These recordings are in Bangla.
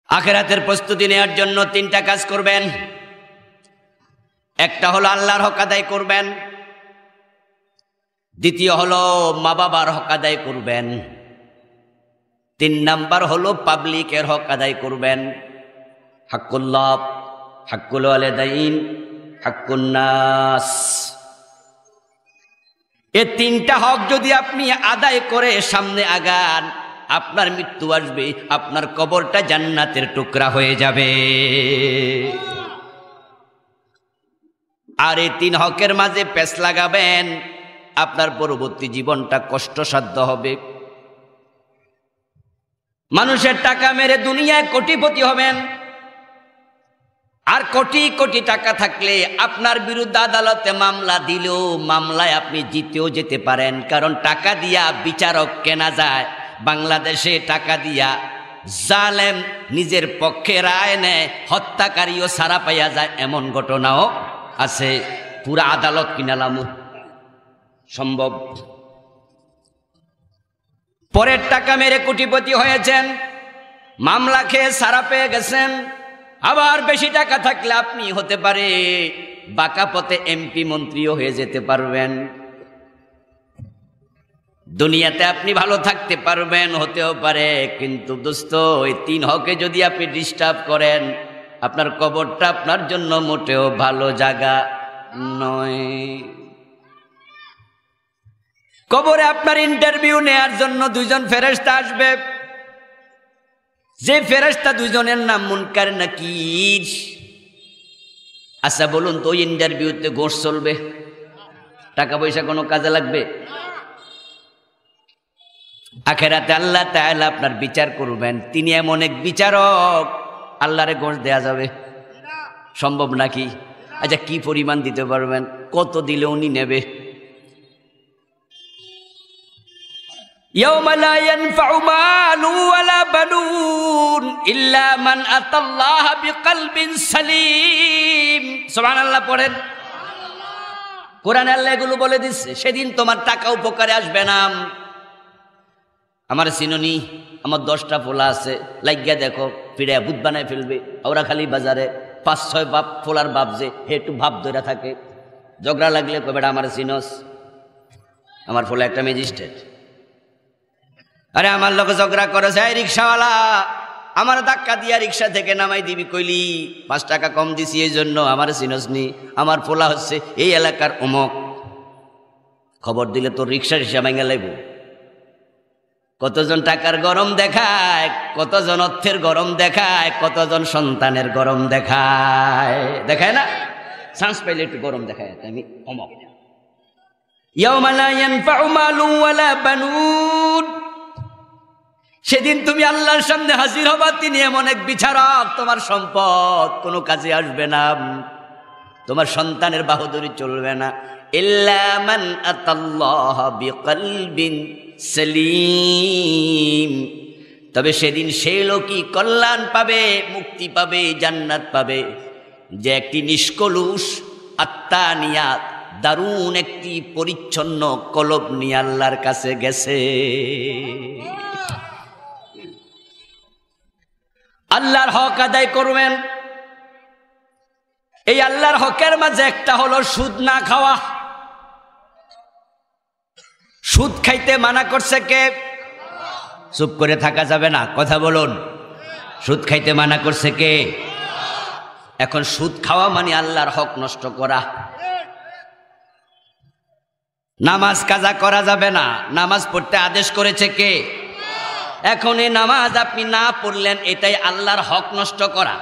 আখিরাতের প্রস্তুতি নেওয়ার জন্য তিনটা কাজ করবেন। একটা হলো আল্লাহর হক আদায় করবেন, দ্বিতীয় হলো মা বাবার হক আদায় করবেন, 3 নাম্বার হলো পাবলিকের হক আদায় করবেন। হাক্কুল্লাহ, হাক্কুল ওয়ালিদাইন, হাক্কুন নাস। এই 3টা হক যদি আপনি আদায় করে সামনে আগান, আপনার মৃত্যু আসবে, আপনার কবরটা জান্নাতের টুকরা হয়ে যাবে। আর এই 3 হকের মাঝে পেছ লাগাবেন, আপনার পরবর্তী জীবনটা কষ্টসাধ্য হবে। মানুষের টাকা মেরে দুনিয়ায় কোটিপতি হবেন, আর কোটি কোটি টাকা থাকলে আপনার বিরুদ্ধে আদালতে মামলা দিলেও মামলায় আপনি জিতেও যেতে পারেন, কারণ টাকা দিয়া বিচারক কেনা যায়। বাংলাদেশে টাকা দিয়া জালেম নিজের পক্ষে রায় নেয়, হত্যাকারীও ছাড়া পাইয়া যায়, এমন ঘটনাও আছে। পুরা আদালত কিনালাম সম্ভব। পরের টাকা মেরে কোটিপতি হয়েছেন, মামলা খেয়ে ছাড়া পেয়ে গেছেন। আবার বেশি টাকা থাকলে আপনি হতে পারে বাঁকা পথে এমপি মন্ত্রীও হয়ে যেতে পারবেন। দুনিয়াতে আপনি ভালো থাকতে পারবেন, হতেও পারে, কিন্তু দোস্ত এই 3 হকে যদি আপনি ডিস্টার্ব করেন, আপনার কবরটা আপনার জন্য মোটেও ভালো জায়গা নয়। কবরে আপনার ইন্টারভিউ নেয়ার জন্য 2 জন ফেরেশতা আসবে। যে ফেরেশতা 2 জনের নাম মুনকার নাকির। আচ্ছা বলুন তো, ওই ইন্টারভিউতে ঘোষ চলবে? টাকা পয়সা কোনো কাজে লাগবে? আখিরাতে আল্লাহ তাআলা আপনার বিচার করবেন, তিনি এমন এক বিচারক, আল্লাহরে ঘোষ দেয়া যাবে? সম্ভব নাকি? আচ্ছা কি পরিমাণ দিতে পারবেন? কত দিলে উনি নেবে? ইয়াউমা লা ইয়ানফাউ মালু ওয়ালা বানুন ইল্লা মান আতাল্লাহা বিকলবিন সালিম। সুবহানাল্লাহ পড়েন। কোরআনে আল্লাহ এগুলো বলে দিচ্ছে। সেদিন তোমার টাকা উপকারে আসবে না। আমার চিননি, আমার 10টা ফোলা আছে, লাগিয়া দেখো, ফিরে ভূত বানায় ফেলবে। ওরা খালি বাজারে 5-6 বাপ ফোলার বাপ যে একটু ভাব ধরে থাকে, ঝগড়া লাগলে কবে আমার চিনস, আমার ফোলা একটা ম্যাজিস্ট্রেট। আরে আমার লোক ঝগড়া করেছে, এই রিক্সাওয়ালা আমার ধাক্কা দিয়া রিক্সা থেকে নামাই দিবি, কইলি 5 টাকা কম দিছি এই জন্য আমার চিনস নি, আমার ফোলা হচ্ছে এই এলাকার অমক। খবর দিলে তোর রিক্সার হিসাব ভেঙে লাইব। কতজন টাকার গরম দেখায়, কতজন অর্থের গরম দেখায়, কতজন সন্তানের গরম দেখায়, দেখায় না? চান্স পাইলে একটু গরম দেখায়, আমি অমক। ইয়াউমা লা ইয়ানফাউ মালু ওয়ালা বানুন। সেদিন তুমি আল্লাহর সামনে হাজির হবা, তিনি এমন এক বিচারক, তোমার সম্পদ কোনো কাজে আসবে না, তোমার সন্তানের বাহাদুরি চলবে না। ইল্লা মান আতাল্লাহা বিকলবিন সালিম। তবে সেদিন সেই লোকই কল্যাণ পাবে, মুক্তি পাবে, জান্নাত পাবে, যে একটি নিষ্কলুষ আত্মা নিয়া, দারুণ একটি পরিচ্ছন্ন কলব নিয়ে আল্লাহর কাছে গেছে। আল্লাহর হক আদায় করবেন। এই আল্লাহর হকের মাঝে একটা হলো সুদ না খাওয়া। সুদ খাইতে মানা করছে কে? চুপ করে থাকা যাবে না, কথা বলুন। সুদ খাইতে মানা করছে কে? এখন সুদ খাওয়া মানে আল্লাহর হক নষ্ট করা। নামাজ কাজা করা যাবে না, নামাজ পড়তে আদেশ করেছে কে? এখন এই নামাজ আপনি না পড়লেন, এটাই আল্লাহর হক নষ্ট করা।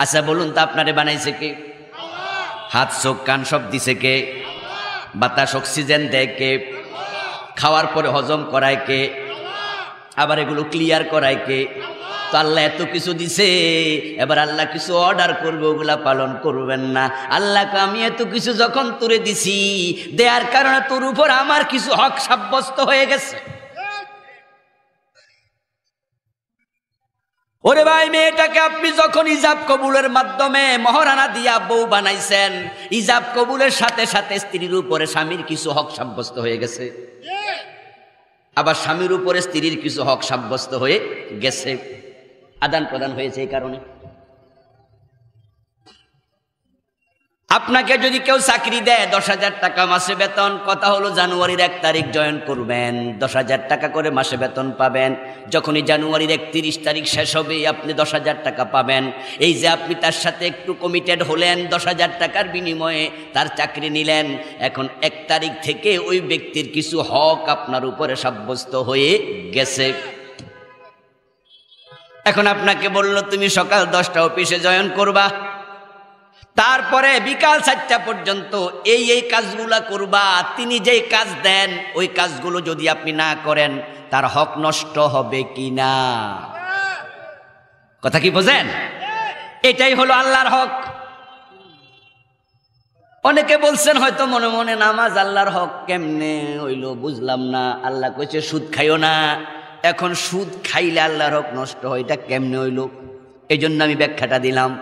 আচ্ছা বলুন তো, আপনারে বানাইছে কে? হাত চোখ কান সব দিছে কে? বাতাস অক্সিজেন দেয় কে? খাওয়ার পরে হজম করায় কে? আবার এগুলো ক্লিয়ার করায় কে? তো আল্লাহ এত কিছু দিছে, এবার আল্লাহ কিছু অর্ডার করবে, ওগুলা পালন করবেন না। আল্লাহকে আমি এত কিছু যখন তোরে দিছি, দেওয়ার কারণে তোর উপর আমার কিছু হক সাব্যস্ত হয়ে গেছে। ওরে ভাই, মেয়েটাকে আপনি যখন ইজাব কবুলের মাধ্যমে মহারানা দিয়া বউ বানাইছেন, ইজাব কবুলের সাথে সাথে স্ত্রীর উপরে স্বামীর কিছু হক সাব্যস্ত হয়ে গেছে। আবার স্বামীর উপরে স্ত্রীর কিছু হক সাব্যস্ত হয়ে গেছে, আদান প্রদান হয়েছে। এই কারণে আপনাকে যদি কেউ চাকরি দেয় 10,000 টাকা মাসে বেতন, কথা হলো জানুয়ারির 1 তারিখ জয়েন করবেন, 10,000 টাকা করে মাসে বেতন পাবেন। যখনই জানুয়ারির 31 তারিখ শেষ হবে আপনি 10,000 টাকা পাবেন। এই যে আপনি তার সাথে একটু কমিটেড হলেন, 10,000 টাকার বিনিময়ে তার চাকরি নিলেন, এখন 1 তারিখ থেকে ওই ব্যক্তির কিছু হক আপনার উপরে সাব্যস্ত হয়ে গেছে। এখন আপনাকে বলল তুমি সকাল 10টা অফিসে জয়েন করবা, তারপরে বিকাল 4টা পর্যন্ত এই কাজগুলা করবা। তিনি যেই কাজ দেন ওই কাজগুলো যদি আপনি না করেন তার হক নষ্ট হবে কিনা? কথা কি বোঝেন? এটাই হলো আল্লাহর হক। অনেকে বলছেন হয়তো মনে মনে, নামাজ আল্লাহর হক কেমনে হইল বুঝলাম না। আল্লাহ কইছে সুদ খাইও না। এখন সুদ খাইলে আল্লাহর হক নষ্ট হয়, এটা কেমনে হইল? এই জন্য আমি ব্যাখ্যাটা দিলাম।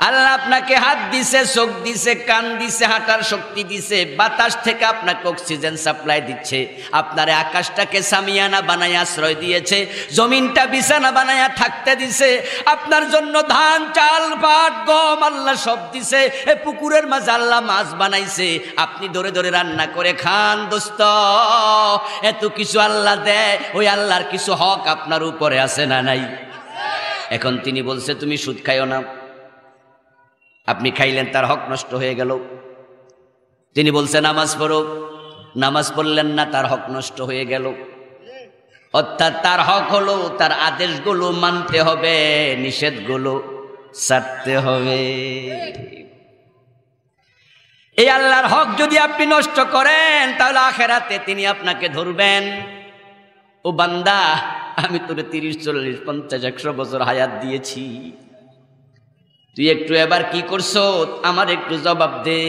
আল্লাহ আপনাকে হাত দিছে, চোখ দিছে, কান দিছে, হাঁটার শক্তি দিছে, বাতাস থেকে আপনাকে অক্সিজেন সাপ্লাই দিচ্ছে, আপনার আকাশটাকে সামিয়ানা বানায় আশ্রয় দিয়েছে, জমিনটা বিছানা বানায়া থাকতে দিছে, আপনার জন্য ধান চাল পাট গম আল্লাহ সব দিছে, এ পুকুরের মাঝে আল্লাহ মাছ বানাইছে, আপনি ধরে ধরে রান্না করে খান। দোস্ত, এত কিছু আল্লাহ দেয়, ওই আল্লাহর কিছু হক আপনার উপরে আছে না নাই? এখন তিনি বলছে তুমি সুদ খাইও না, আপনি খাইলেন, তার হক নষ্ট হয়ে গেল। তিনি বলছে নামাজ পড়ো, নামাজ পড়লেন না, তার হক নষ্ট হয়ে গেল। অর্থাৎ তার হক হলো তার আদেশগুলো মানতে হবে, নিষেধগুলো ছাড়তে হবে। এই আল্লাহর হক যদি আপনি নষ্ট করেন তাহলে আখেরাতে তিনি আপনাকে ধরবেন। ও বান্দা, আমি তোরে 30, 40, 50, 100 বছর হায়াত দিয়েছি, তুই একটু এবার কি করছো আমার একটু জবাব দে।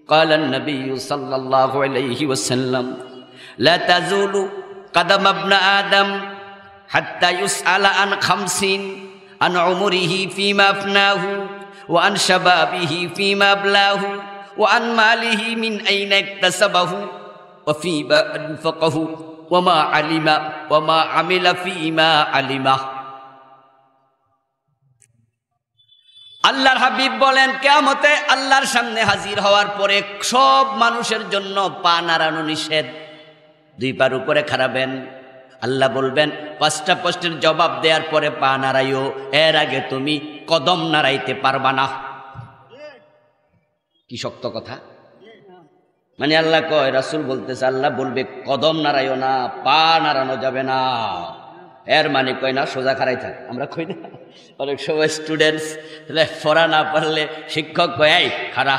قال النبي صلى الله عليه وسلم لا تزول قدم ابن آدم حتى يسأل عن 50 عن عمره فيما أفناه وعن شبابه فيما أبلاه وعن ماله من أين اكتسبه وفيما أنفقه وما علم وما عمل فيما علمه। আল্লাহর হাবিব বলেন, কিয়ামতে আল্লাহর সামনে হাজির হওয়ার পরে সব মানুষের জন্য পা নাড়ানো নিষেধ। 2 পার উপরে খাড়াবেন। আল্লাহ বলবেন 5টা প্রশ্নের জবাব দেওয়ার পরে পা নাড়াইও, এর আগে তুমি কদম নাড়াইতে পারবা না। কি শক্ত কথা! মানে আল্লাহ কয়, রাসূল বলতেছে, আল্লাহ বলবে কদম নাড়াইও না, পা নাড়ানো যাবে না। এর মানে কয় না সোজা খাড়াই থাক। আমরা কই না অনেক সময় স্টুডেন্টস পড়া না পারলে শিক্ষক কয়, এই খাড়া,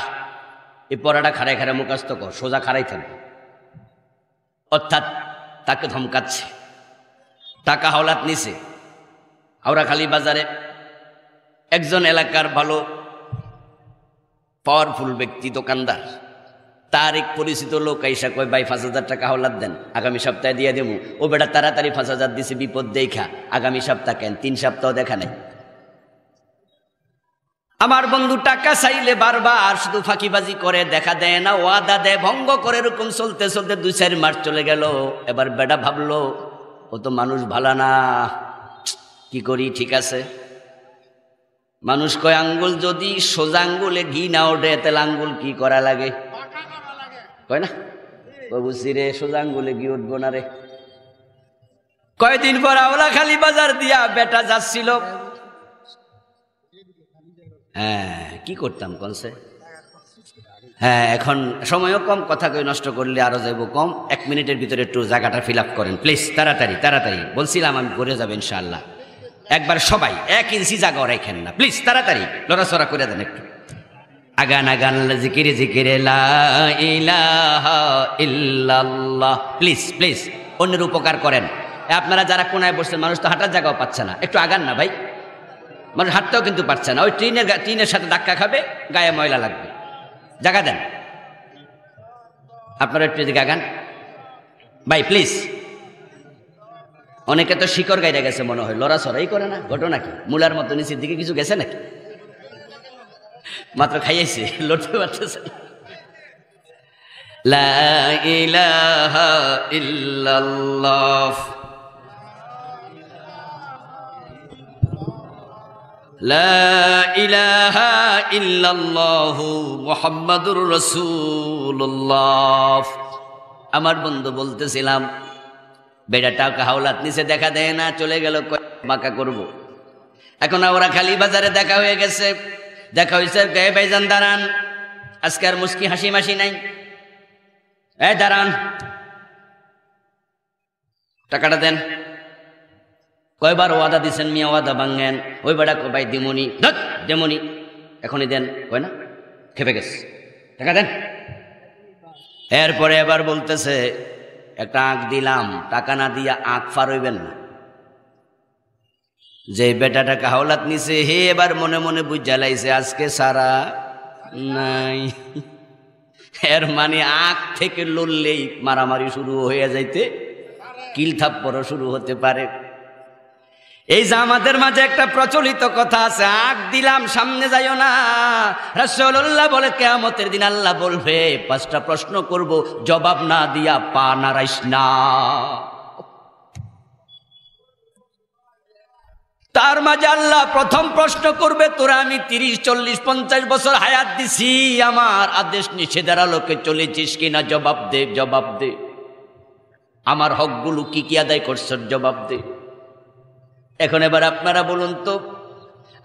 এই পড়াটা খাড়াই খাড়া মুখস্থ কর, সোজা খাড়াই থাকবে। অর্থাৎ তাকে ধমকাচ্ছে। টাকা হাওলাত নিছে। হাওড়াখালী বাজারে একজন এলাকার ভালো পাওয়ারফুল ব্যক্তি, দোকানদার, তার এক পরিচিত লোক আইসা কয়, ভাই 5,000 টাকা হাওলাত দেন, আগামী সপ্তাহে দিয়ে দেবো। ও বেটা তাড়াতাড়ি 5,000 দিছে, বিপদ দেখা, আগামী সপ্তাহ কেন, 3 সপ্তাহ দেখা নাই। আমার বন্ধু টাকা চাইলে বারবার শুধু ফাঁকিবাজি করে, দেখা দেয় না, ওয়াদা দেয়, ভঙ্গ করে, এরকম চলতে চলতে 2-4 মাস চলে গেল। এবার বেটা ভাবলো ও তো মানুষ ভালো না, কি করি? ঠিক আছে, মানুষ কয় আঙ্গুল যদি সোজা আঙ্গুলে ঘি না ওঠে তাহলে আঙ্গুল কি করা লাগে? কয় না, বুঝছি রে, সোজা আঙ্গুলে ঘি উঠবো না রে। কয়দিন পর হাওড়াখালী বাজার দিয়া বেটা যাচ্ছিল। হ্যাঁ, কি করতাম কনসে? হ্যাঁ, এখন সময়ও কম, কথা কই নষ্ট করলে আরো যাইব কম। 1 মিনিটের ভিতরে একটু জায়গাটা ফিল আপ করেন প্লিজ, তাড়াতাড়ি তাড়াতাড়ি। বলছিলাম আমি করে যাবো ইনশাআল্লাহ। একবার সবাই 1 ইঞ্চি জায়গা রাখেন না প্লিজ, তাড়াতাড়ি লড়াচড়া করে দেন একটু। আগান আগান জিকিরে জিকিরে লা ইলাহা ইল্লাল্লাহ। প্লিজ প্লিজ, অন্যের উপকার করেন। আপনারা যারা কোনায় বসছেন, মানুষ তো হাঁটার জায়গাও পাচ্ছে না, একটু আগান না ভাই। মানুষ হাঁটতেও কিন্তু পারছে না, ওই ট্রেনের সাথে ধাক্কা খাবে, গায়ে ময়লা লাগবে। জায়গা দেন আপনারা, একটু এদিকে আগান ভাই প্লিজ। অনেকে তো শিকড় গাইরা গেছে মনে হয়, লড়াচড়াই করে না। ঘটনা কি? মূলার মতো নিচের দিকে কিছু গেছে নাকি? মাত্র খাইয়েছে, লড়তে পারতেছে। লা ইলাহা ইল্লাল্লাহ লা ইলাহা ইল্লাল্লাহ মুহাম্মাদুর রাসূলুল্লাহ। আমার বন্ধু বলতেছিলাম বেটা টাকা হাওলাত নিচে দেখা দেয় না, চলে গেল বাঁকা করব। এখন ওরা খালি বাজারে দেখা হয়ে গেছে, দেখা হয়েছে কে ভাইজান দাঁড়ান, আজকে আর মুস্কি হাসি মাসি নাই, এই দাঁড়ান টাকাটা দেন। কয়বার ওয়াদা দিচ্ছেন মিয়া, ওয়াদা ভাঙেন। ওই বেটা ভাই দিমুনি দেমনি, এখনই দেন, কয় না খেপে গেছে, টাকা দেন। এরপরে এবার বলতেছে একটা আঁক দিলাম, টাকা না দিয়া আঁক ফার হইবেন না। যে বেটা টাকা হাওলাত নিছে হে এবার মনে মনে বুঝা লাইছে আজকে সারা নাই। এর মানে আঁক থেকে লড়লেই মারামারি শুরু হয়ে যাইতে, কিল থাপ্পড় শুরু হতে পারে। এই যে আমাদের মাঝে একটা প্রচলিত কথা আছে, আঁক দিলাম সামনে যাইও না। রাসূলুল্লাহ বলে কিয়ামতের দিন আল্লাহ বলবে 5টা প্রশ্ন করব, জবাব না দিয়া পা নাড়াইস না। তার মাঝে আল্লাহ প্রথম প্রশ্ন করবে, তোরা আমি 30, 40, 50 বছর হায়াত দিছি, আমার আদেশ নিষেধের আলোকে চলেছিস কিনা জবাব দে, জবাব দে। আমার হকগুলো কি কি আদায় করছ জবাব দে। এখন এবার আপনারা বলুন তো,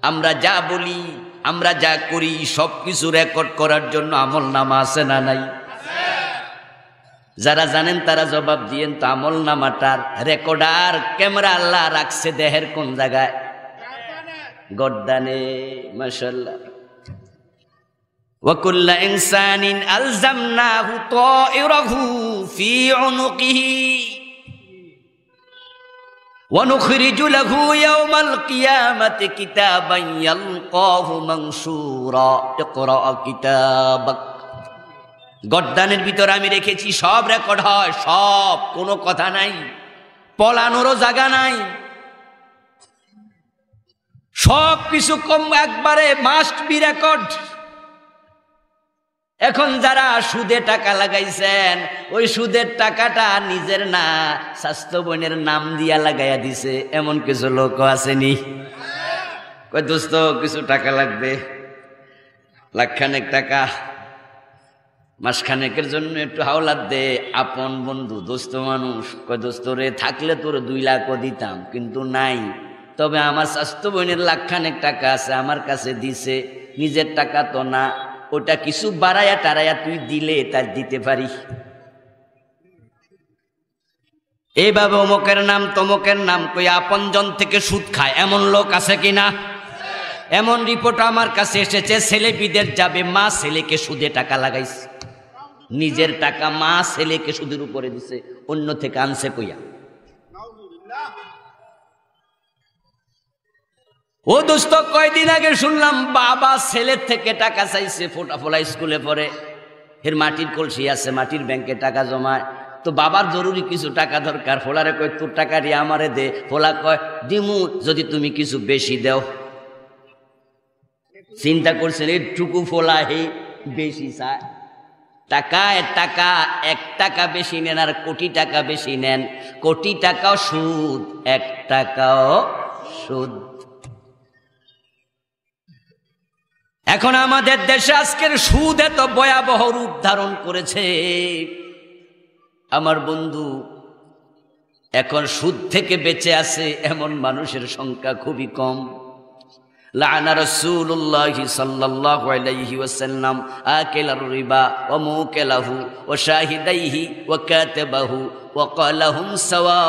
আমরা যা বলি, আমরা যা করি সব কিছু রেকর্ড করার জন্য আমলনামা আছে না নাই? যারা জানেন তারা জবাব দিয়েন তো। আমলনামাটার রেকর্ডার ক্যামেরা আল্লাহ রাখছে দেহের কোন জায়গায়? গর্দানে। মাশাআল্লাহ। ওয়া কুল্লু ইনসানিন আলজামনাহু তায়রাহু ফি উনুকিহি وَنُخْرِجُ لَهُ يَوْمَ الْقِيَامَةِ كِتَابًا يَلْقَاهُ مَنشُورًا اقْرَأْ كِتَابَكَ। গর্দানের ভিতরে আমি রেখেছি, সব রেকর্ড হয়, সব, কোনো কথা নাই, পলানোরও জায়গা নাই, সব কিছু কম একবারে মাস্ট বি রেকর্ড। এখন যারা সুদে টাকা লাগাইছেন, ওই সুদের টাকাটা নিজের না, স্বাস্থ্য বোনের নাম দিয়া লাগাইয়া দিছে, এমন কিছু লোক আসেনি? কই দোস্ত কিছু টাকা লাগবে, লাখখানেক টাকা, মাসখানেকের জন্য একটু হাওলাত দে। আপন বন্ধু, দোস্ত মানুষ, কই দোস্ত রে থাকলে তোর 2 লাখও দিতাম, কিন্তু নাই। তবে আমার স্বাস্থ্য বোনের লাখখানেক টাকা আছে, আমার কাছে দিছে, নিজের টাকা তো না, ওটা কিছু বাড়াইয়া টারাইয়া তুই দিলে তার দিতে পারি। এইভাবে অমুকের নাম তমুকের নাম কই আপনজন থেকে সুদ খায়, এমন লোক আছে কিনা? এমন রিপোর্ট আমার কাছে এসেছে, ছেলে বিদেশ যাবে, মা ছেলেকে সুদে টাকা লাগাইছে, নিজের টাকা মা ছেলেকে সুদের উপরে দিছে, অন্য থেকে আনছে কইয়া। ও দোস্ত কয়দিন আগে শুনলাম বাবা ছেলের থেকে টাকা চাইছে, ফোলা স্কুলে পড়ে, এর মাটির কলসি আছে, মাটির ব্যাংকে টাকা জমায়, তো বাবার জরুরি কিছু টাকা দরকার। ফোলারে কয় তোর টাকা রে আমারে দে। ফোলা কয় দিমু যদি তুমি কিছু বেশি দাও। চিন্তা করছেন এইটুকু ফোলা হে বেশি চায়, টাকায় টাকা, 1 টাকা বেশি নেন আর কোটি টাকা বেশি নেন, কোটি টাকাও সুদ, 1 টাকাও সুদ। এখন আমাদের দেশে আজকের সুদ এত ভয়াবহ রূপ ধারণ করেছে। আমার বন্ধু, এখন সুদ থেকে বেঁচে আছে এমন মানুষের সংখ্যা খুবই কম। লাআনা রাসূলুল্লাহি সাল্লাল্লাহু আলাইহি ওয়াসাল্লাম আকিলার রিবা ওয়া মুকিলাহু ওয়া শাহিদাইহি ওয়া কাতাবাহু ওয়া ক্বালাহুম সাওয়া।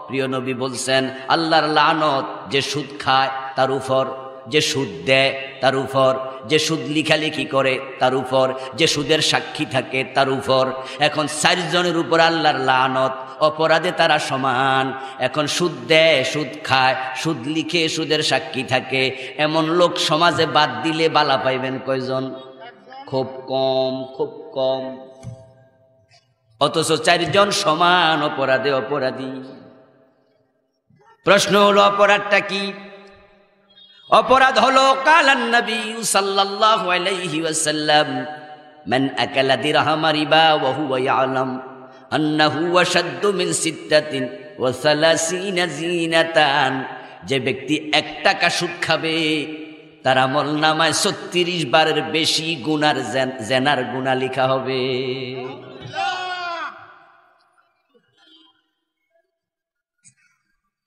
প্রিয় নবী বলছেন আল্লাহর লানত যে সুদ খায় তার উপর, যে সুদ দেয় তার উপর, যে সুদ লিখালেখি করে তার উপর, যে সুদের সাক্ষী থাকে তার উপর। এখন 4 জনের উপর আল্লাহর লানত, অপরাধে তারা সমান। এখন সুদ দেয়, সুদ খায়, সুদ লিখে সুদের সাক্ষী থাকে, এমন লোক সমাজে বাদ দিলে বালা পাইবেন কয়জন? খুব কম, খুব কম। অথচ 4 জন সমান অপরাধে অপরাধী। প্রশ্ন হলো অপরাধটা কি? অপরাধ হলো কালান নবী সাল্লাল্লাহু আলাইহি ওয়াসাল্লাম মান আকালা দিরহাম রিবা ওয়া হুয়া ইয়ালাম আন্নাহু আশাদ্দু মিন সিত্তাতিন ওয়া সালাসিনা জিনাতান, যে ব্যক্তি 1 টাকা সুদ খাবে তার আমলনামায় 36 বারের বেশি গুনার জেনার গুনাহ লেখা হবে।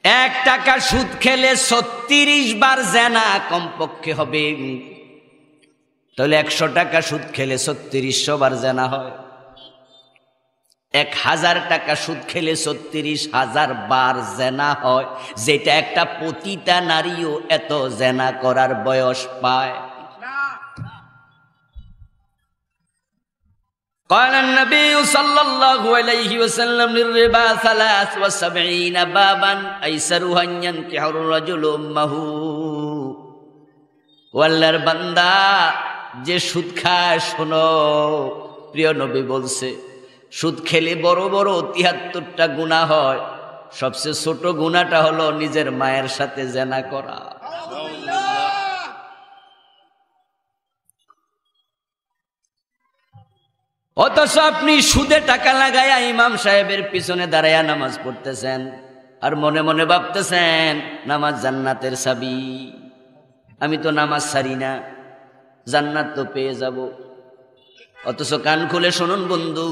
1 টাকা সুদ খেলে 36 বার জেনা কমপক্ষে হবে। তাহলে 100 টাকা সুদ খেলে 3600 বার জেনা হয়। 1000 টাকা সুদ খেলে 36,000 বার জেনা হয়, যেটা একটা পতিতা নারীও এত জেনা করার বয়স পায়। قال النبي صلى الله عليه وسلم للربا 73 بابا ايسرها ان ينكح الرجل امه। আল্লাহর বান্দা, যে সুদ খায় শোনো, প্রিয় নবী বলছে সুদ খেলে বড় বড় 73টা গুনাহ হয়, সবচেয়ে ছোট গুনাহটা হলো নিজের মায়ের সাথে জিনা করা। অথচ আপনি সুদে টাকা লাগাইয়া ইমাম সাহেবের পিছনে দাঁড়াইয়া নামাজ পড়তেছেন আর মনে মনে ভাবতেছেন নামাজ জান্নাতের চাবি, আমি তো নামাজ ছাড়ি না, জান্নাত তো পেয়ে যাব। অথচ কান খুলে শুনুন বন্ধু,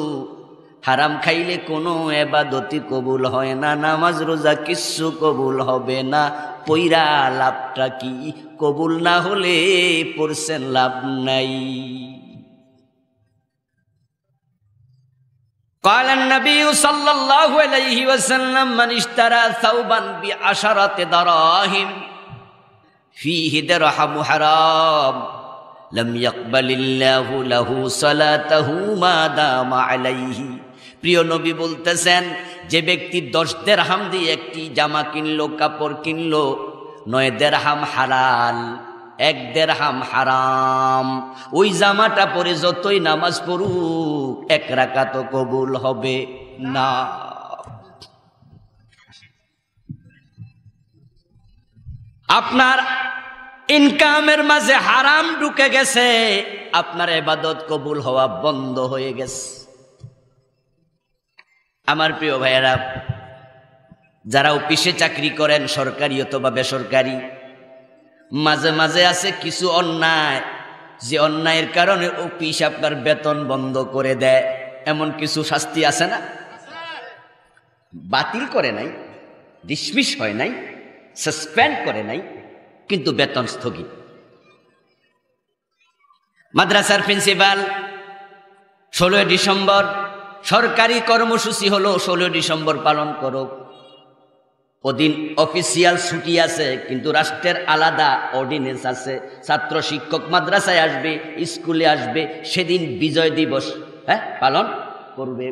হারাম খাইলে কোনো ইবাদতই কবুল হয় না, নামাজ রোজা কিচ্ছু কবুল হবে না। পইরা লাভটা কি? কবুল না হলে পড়ছেন লাভ নাই। قال النبي صلى الله عليه وسلم من اشترى ثوبا ب10 دراهم فيه درهم حرام لم يقبل الله له صلاته ما دام عليه। প্রিয় নবী বলতেছেন, যে ব্যক্তি 10 দিরহাম দিয়ে একটি জামা কিনলো, কাপড় কিনলো, 9 দিরহাম হালাল, 1 দিরহাম হারাম, ওই জামাটা পরে যতই নামাজ পড়ুক 1 রাকাতও কবুল হবে না। আপনার ইনকামের মাঝে হারাম ঢুকে গেছে, আপনার ইবাদত কবুল হওয়া বন্ধ হয়ে গেছে। আমার প্রিয় ভাইয়েরা, যারা অফিসে চাকরি করেন, সরকারি অথবা বেসরকারি, মাঝে মাঝে আছে কিছু অন্যায়, যে অন্যায়ের কারণে অফিস আপনার বেতন বন্ধ করে দেয়। এমন কিছু শাস্তি আছে না? বাতিল করে নাই, ডিসমিস হয় নাই, সাসপেন্ড করে নাই, কিন্তু বেতন স্থগিত। মাদ্রাসার প্রিন্সিপাল 16 ডিসেম্বর সরকারি কর্মসূচি হলো 16 ডিসেম্বর পালন করো, ওদিন অফিসিয়াল ছুটি আছে, কিন্তু রাষ্ট্রের আলাদা অর্ডিনেন্স আছে। ছাত্র শিক্ষক মাদ্রাসায় আসবে, স্কুলে আসবে, সেদিন বিজয় দিবস পালন করবে।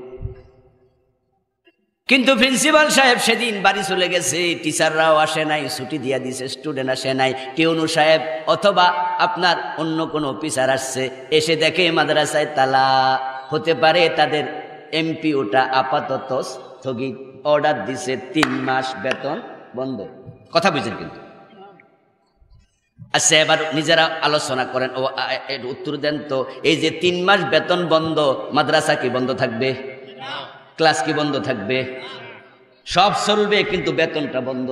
কিন্তু প্রিন্সিপাল সাহেব সেদিন বাড়ি চলে গেছে, টিচাররাও আসে নাই, ছুটি দিয়া দিছে, স্টুডেন্ট আসে নাই, টিউনু সাহেব অথবা আপনার অন্য কোনো অফিসার আসছে, এসে দেখে মাদ্রাসায় তালা। হতে পারে তাদের এমপিওটা আপাতত স্থগিত, অর্ডার দিছে 3 মাস বেতন বন্ধ। কথা বুঝছেন? কিন্তু আচ্ছা, এবার নিজেরা আলোচনা করেন, ও উত্তর দেন তো, এই যে 3 মাস বেতন বন্ধ, মাদ্রাসা কি বন্ধ থাকবে? ক্লাস কি বন্ধ থাকবে? সব চলবে, কিন্তু বেতনটা বন্ধ।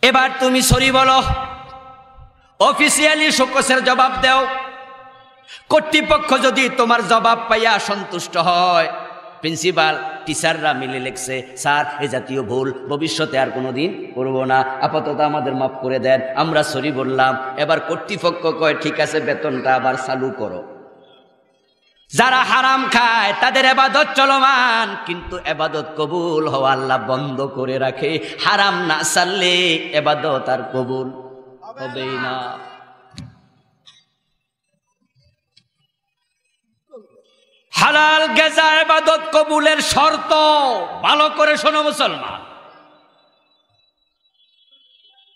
এবার তুমি সরি বলো, অফিসিয়ালি শোকসের জবাব দাও। কর্তৃপক্ষ যদি তোমার জবাব পাইয়া সন্তুষ্ট হয়, প্রিন্সিপাল টিচাররা মিলে লেখছে, স্যার এ জাতীয় ভুল ভবিষ্যতে আর কোনোদিন করব না, আপাতত আমাদের মাফ করে দেন, আমরা সরি বললাম। এবার কর্তৃপক্ষ কয় ঠিক আছে, বেতনটা আবার চালু করো। যারা হারাম খায় তাদের ইবাদত চলমান, কিন্তু ইবাদত কবুল হওয়া আল্লাহ বন্ধ করে রাখে। হারাম না ছাড়লে ইবাদত আর কবুল হবেই না। হালাল গেজা ইবাদত কবুলের শর্ত ভালো করে শোনো মুসলমান।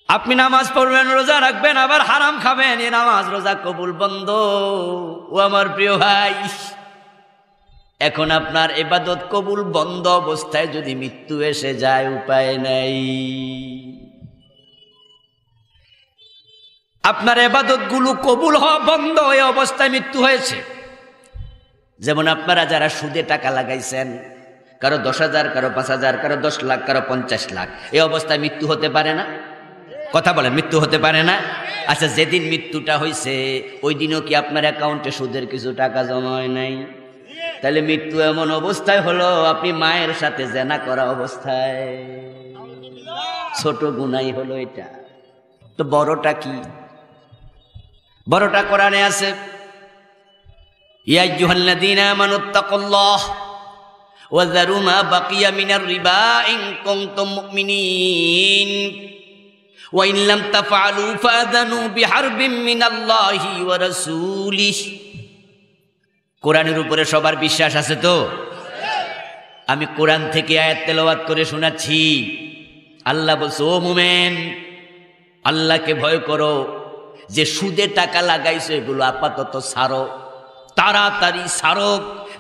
আপনি নামাজ পড়বেন, রোজা রাখবেন, আবার হারাম খাবেন, এই নামাজ রোজা কবুল বন্ধ। ও আমার প্রিয় ভাই, এখন আপনার ইবাদত কবুল বন্ধ অবস্থায় যদি মৃত্যু এসে যায়, উপায় নাই। আপনার ইবাদতগুলো কবুল হওয়া বন্ধ, এই অবস্থায় মৃত্যু হয়েছে। যেমন আপনারা যারা সুদে টাকা লাগাইছেন, কারো 10,000, কারো 5,000, কারো 10 লাখ, কারো 50 লাখ, এই অবস্থায় মৃত্যু হতে পারে না? কথা বলেন, মৃত্যু হতে পারে না? আচ্ছা, যেদিন মৃত্যুটা হয়েছে ওই দিনও কি আপনার অ্যাকাউন্টে সুদের কিছু টাকা জমা হয় নাই? তাহলে মৃত্যু এমন অবস্থায় হলো আপনি মায়ের সাথে জেনা করা অবস্থায়। ছোট গুনাই হলো এটা। তো বড়টা কি? বড়টা কোরআনে আছে, ইয়া আইয়ুহাল্লাযীনা আমানুত্তাকুল্লাহ ওয়া যারু মা বাকিয়া মিনার রিবা ইন কুনতুম মুমিনিন ওয়া ইন লাম তাফআলু ফাযানু বিহারবিন মিনাল্লাহি ওয়া রাসূলিহি। কোরআনের উপরে সবার বিশ্বাস আছে তো? আমি কোরআন থেকে আয়াত তেলাওয়াত করে শোনাচ্ছি। আল্লাহ বলছে, ও মুমিন, আল্লাহকে ভয় করো, যে সুদে টাকা লাগাইছো এগুলো আপাতত ছাড়ো, তাড়াতাড়ি ছাড়ো,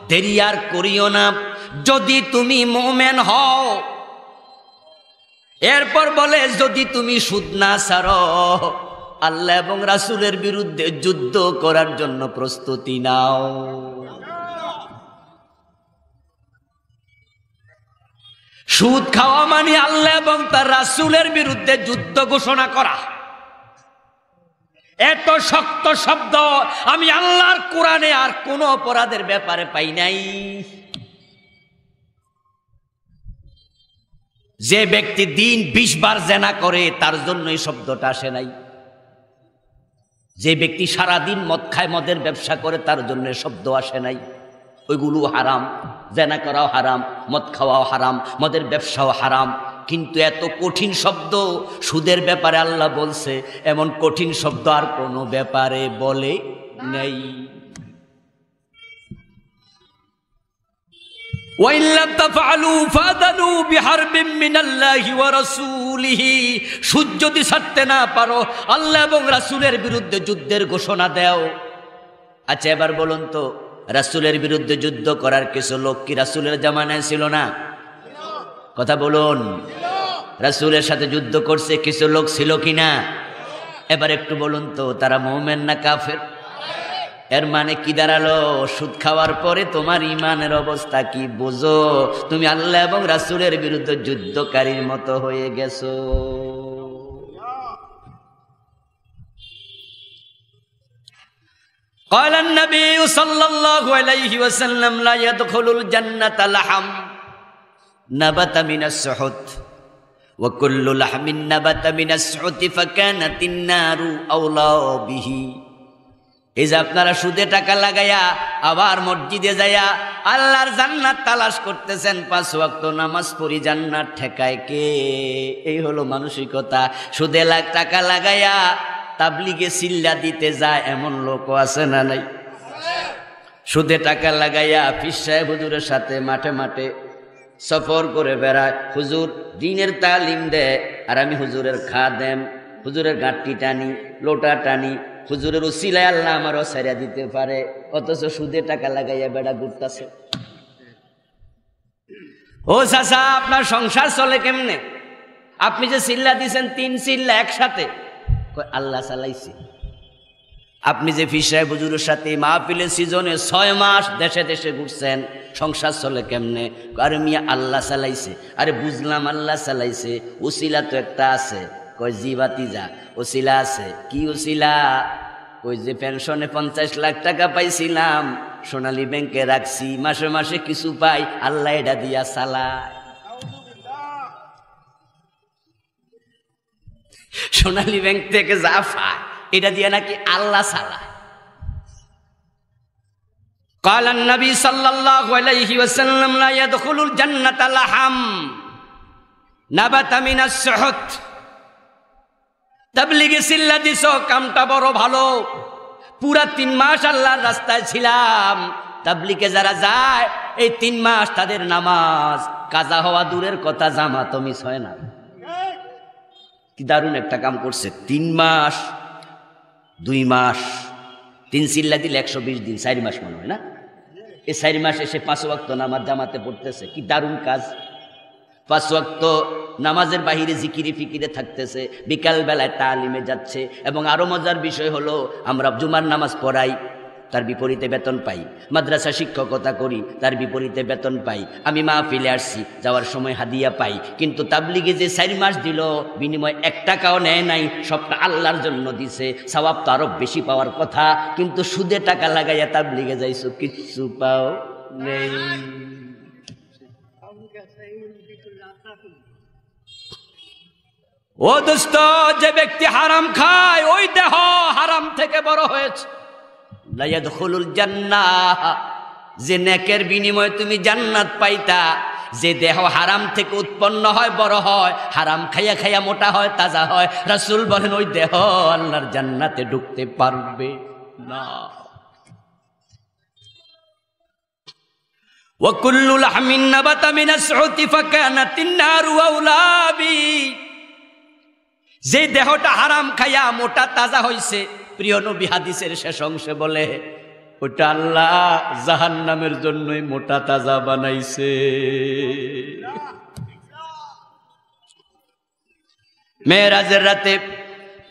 দেরি আর করিও না, যদি তুমি মুমিন হও। এরপর বলে, যদি তুমি সুদ না ছাড়ো, আল্লাহ এবং রাসূলের বিরুদ্ধে যুদ্ধ করার জন্য প্রস্তুতি নাও। সুদ খাওয়া মানে আল্লাহ এবং তার রাসূলের বিরুদ্ধে যুদ্ধ ঘোষণা করা। এত শক্ত শব্দ আমি আল্লাহর কোরআনে আর কোন অপরাধের ব্যাপারে পাই নাই। যে ব্যক্তি দিন 20 বার জেনা করে তার জন্য এই শব্দটা আসে নাই। যে ব্যক্তি সারাদিন মদ খায়, মদের ব্যবসা করে, তার জন্য শব্দ আসে নাই। ওইগুলো হারাম, জেনা করাও হারাম, মদ খাওয়াও হারাম, মদের ব্যবসাও হারাম। কিন্তু এত কঠিন শব্দ সুদের ব্যাপারে আল্লাহ বলছে, এমন কঠিন শব্দ আর কোনো ব্যাপারে বলে নেই। সুদ যদি ছাড়তে না পারো, আল্লাহ এবং রাসূলের বিরুদ্ধে যুদ্ধের ঘোষণা দাও। আচ্ছা, এবার বলুন তো, রাসূলের বিরুদ্ধে যুদ্ধ করার কিছু লোক কি রাসূলের জামানায় ছিল না? কথা বলুন। রাসূলের সাথে যুদ্ধ করছে কিছু লোক, ছিল কিনা? এবার একটু বলুন তো, তারা মুমিন না কাফের? এর মানে কি দাঁড়ালো? সুদ খাওয়ার পরে তোমার ইমানের অবস্থা কি বুঝো? তুমি আল্লাহ এবং রাসূলের বিরুদ্ধে যুদ্ধকারীর মতো হয়ে গেছো। قال النبي صلى الله عليه وسلم لا يدخل الجنة لحم نبت من السحت وكل لحم نبت من السحت فكانت النار أولى به। এই যে আপনারা সুদে টাকা লাগাইয়া আবার মসজিদে যাইয়া আল্লাহর জান্নাত তালাশ করতেছেন, 5 ওয়াক্ত নামাজ পড়ি, জান্নাত ঠেকায় কে? এই হলো মানসিকতা। সুদে টাকা লাগাইয়া তাবলিগে সিল্লা দিতে যায় এমন লোকও আছে না নাই? সুদে টাকা লাগাইয়া পীর সাহেব হুজুরের সাথে মাঠে মাঠে সফর করে বেড়ায়, হুজুর দ্বীনের তালিম দেয়, আর আমি হুজুরের খাদেম, হুজুরের গাঁটটি টানি, লোটা টানি, হুজুরের উসিলায় আল্লাহ আমারও ছাইরা দিতে পারে, অথচ সুদে টাকা লাগাইয়া বেড়া ঘুরতাছে। ও চাচা, আপনার সংসার চলে কেমনে? আপনি যে সিল্লা দিয়েছেন 3 সিল্লা একসাথে, আল্লাহ চালাইছে। আপনি যে পীর সাহেব হুজুরের সাথে মাহফিলের সিজনে 6 মাস দেশে দেশে ঘুরছেন, সংসার চলে কেমনে? আরে মিয়া, আল্লাহ চালাইছে। আরে বুঝলাম আল্লাহ চালাইছে, উসিলা তো একটা আছে। কয় জি বাতিজা, উসিলা আছে। কি উসিলা? ওই যে পেনশনে 50 লাখ টাকা পাইছিলাম, সোনালী ব্যাংকে রাখছি, মাসে মাসে কিছু পাই, আল্লাহ এটা দিয়া চালায়। সোনালী ব্যাংক থেকে যা পায় এটা দিয়ে নাকি আল্লাহ চালায়। قال النبي صلى الله عليه وسلم لا يدخل الجنة لحم نبت من السحت। তাবলীগে সিল্লা দিছো, কামটা বড় ভালো। পুরা 3 মাস আল্লাহর রাস্তায় ছিলাম। তাবলীগে যারা যায় এই 3 মাস তাদের নামাজ কাজা হওয়া দূরের কথা, জামাতও মিস হয় না। কি দারুণ একটা কাম করছে। 3 মাস, 2 মাস, 3 সিল্লা দিলে 120 দিন, 4 মাস মনে হয় না? এই 4 মাস এসে 5 ওয়াক্ত নামাজ জামাতে পড়তেছে। কি দারুণ কাজ। 5 ওয়াক্ত নামাজের বাহিরে জিকিরি ফিকিরে থাকতেছে, বিকাল বেলায় তালিমে যাচ্ছে। এবং আরো মজার বিষয় হলো, আমরা জুমার নামাজ পড়াই, তার বিপরীতে বেতন পাই। মাদ্রাসা শিক্ষকতা করি, তার বিপরীতে বেতন পাই। আমি মাহফিলে আসছি, যাওয়ার সময় হাদিয়া পাই। কিন্তু তাবলিগে যে 4 মাস দিল, বিনিময় 1 টাকাও নেয় নাই, সবটা আল্লাহর জন্য দিছে। সওয়াব তো আরো বেশি পাওয়ার কথা, কিন্তু সুদে টাকা লাগাইয়া তাবলিগে যাইছো, কিচ্ছু পাও নেই। ও দোস্ত, যে ব্যক্তি হারাম খায়, ওই দেহ হারাম থেকে বড় হয়েছে। লা ইয়াদখুলুল জান্নাহ, যে নেকের বিনিময়ে তুমি জান্নাত পাইতা, যে দেহ হারাম থেকে উৎপন্ন হয়, বড় হয়, হারাম খাইয়া খাইয়া মোটা হয়, তাজা হয়, রাসূল বলেন ওই দেহ আল্লাহর জান্নাতে ঢুকতে পারবে না। ওয়া কুল্লু লাহমিন নাবাতা মিনাস সুতি ফাকানাতিন নারু আওলা বি, যে দেহটা হারাম খাইয়া মোটা তাজা হইছে, প্রিয় নবী হাদিসের শেষ অংশে বলে ওটা আল্লাহ জাহান্নামের জন্যই মোটা তাজা বানাইছে। মেরাজের রাতে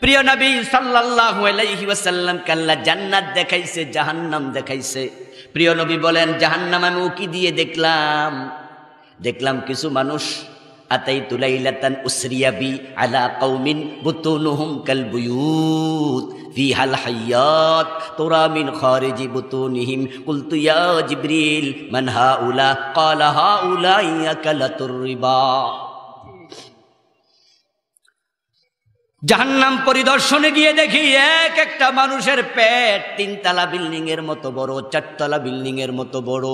প্রিয় নবী সাল্লাল্লাহু আলাইহি ওয়াসাল্লামকে আল্লাহ জান্নাত দেখাইছে, জাহান্নাম দেখাইছে। প্রিয় নবী বলেন, জাহান্নাম আমি উকি দিয়ে দেখলাম কিছু মানুষ, আতাইতু লাইলাতান উসরিয়া বি আলা কওমিন বুতুনুহুম কাল বুয়ুত ফিহাল হায়াত তুরা মিন খারিজি বুতুনিহিম কুলতু ইয়া জিবরিল মান হাউলা ক্বালা হাউলা ইয়াকালাতুর রিবা। জাহান্নাম পরিদর্শনে গিয়ে দেখি এক একটা মানুষের পেট 3 তলা বিল্ডিং এর মতো বড়, 4 তলা বিল্ডিং এর মতো বড়,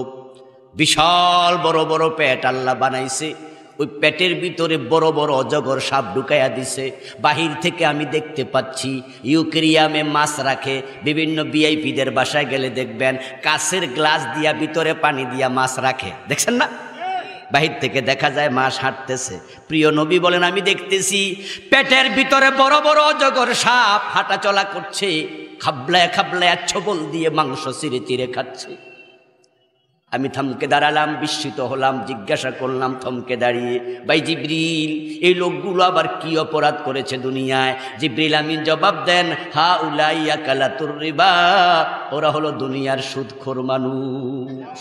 বিশাল বড় বড় পেট আল্লাহ বানাইছে। ওই পেটের ভিতরে বড় বড় অজগর সাপ ঢুকাইয়া দিছে। বাহির থেকে আমি দেখতে পাচ্ছি ইউকেরিয়ামে মাছ রাখে। বিভিন্ন ভিআইপিদের বাসায় গেলে দেখবেন কাঁচের গ্লাস দিয়া ভিতরে পানি দিয়া মাছ রাখে, দেখছেন না? বাহির থেকে দেখা যায় মাছ হাঁটতেছে। প্রিয় নবী বলেন, আমি দেখতেছি পেটের ভিতরে বড় বড় অজগর সাপ হাঁটা চলা করছে, খাবলায় খাবলায় ছোবল দিয়ে মাংস চিরে চিরে খাচ্ছে। আমি থমকে দাঁড়ালাম, বিস্মিত হলাম, জিজ্ঞাসা করলাম থমকে দাঁড়িয়ে, ভাই জিবরিল, এই লোকগুলো আবার কি অপরাধ করেছে দুনিয়ায়? জিবরিল আমিন জবাব দেন, হাউলাই ইয়াকালাতুর রিবা, ওরা হলো দুনিয়ার সুদখোর মানুষ।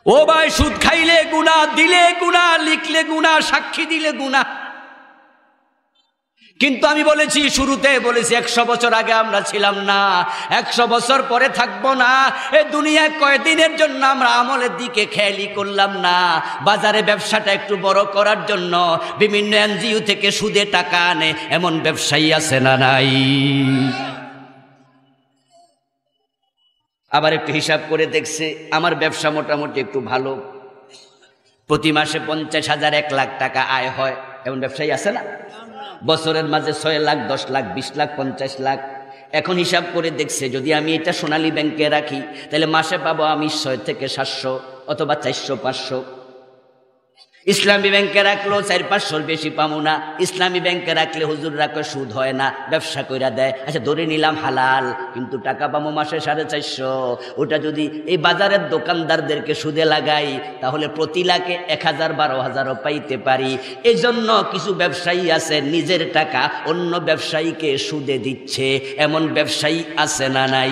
ও ভাই, সুদ খাইলে গুনাহ, দিলে গুনাহ, লিখলে গুনাহ, সাক্ষী দিলে গুনাহ। কিন্তু আমি বলেছি, শুরুতে বলেছি, 100 বছর আগে আমরা ছিলাম না, 100 বছর পরে থাকবো না। এই দুনিয়ায় কয়দিনের জন্য আমরা আমলের দিকে খেয়ালই করলাম না। বাজারে ব্যবসাটা একটু বড় করার জন্য বিভিন্ন এনজিও থেকে সুদে টাকা আনে, এমন ব্যবসায়ী আছে না নাই? আবার একটু হিসাব করে দেখছে, আমার ব্যবসা মোটামুটি একটু ভালো, প্রতি মাসে 50,000 1 লাখ টাকা আয় হয়, এমন ব্যবসায়ী আছে না? বছরের মাঝে 6 লাখ, 10 লাখ, 20 লাখ, 50 লাখ। এখন হিসাব করে দেখছে, যদি আমি এটা সোনালী ব্যাংকে রাখি তাহলে মাসে পাবো আমি 600 থেকে 700 অথবা 400-500। ইসলামী ব্যাংকে রাখলেও 400-500 বেশি পাবো না। ইসলামী ব্যাংকে রাখলে হুজুর রাখে সুদ হয় না, ব্যবসা কইরা দেয়। আচ্ছা ধরে নিলাম হালাল, কিন্তু টাকা পাবো মাসে 450। ওটা যদি এই বাজারের দোকানদারদেরকে সুদে লাগাই তাহলে প্রতি লাখে 1000-12,000 পাইতে পারি। এই জন্য কিছু ব্যবসায়ী আছে নিজের টাকা অন্য ব্যবসায়ীকে সুদে দিচ্ছে, এমন ব্যবসায়ী আছে না নাই?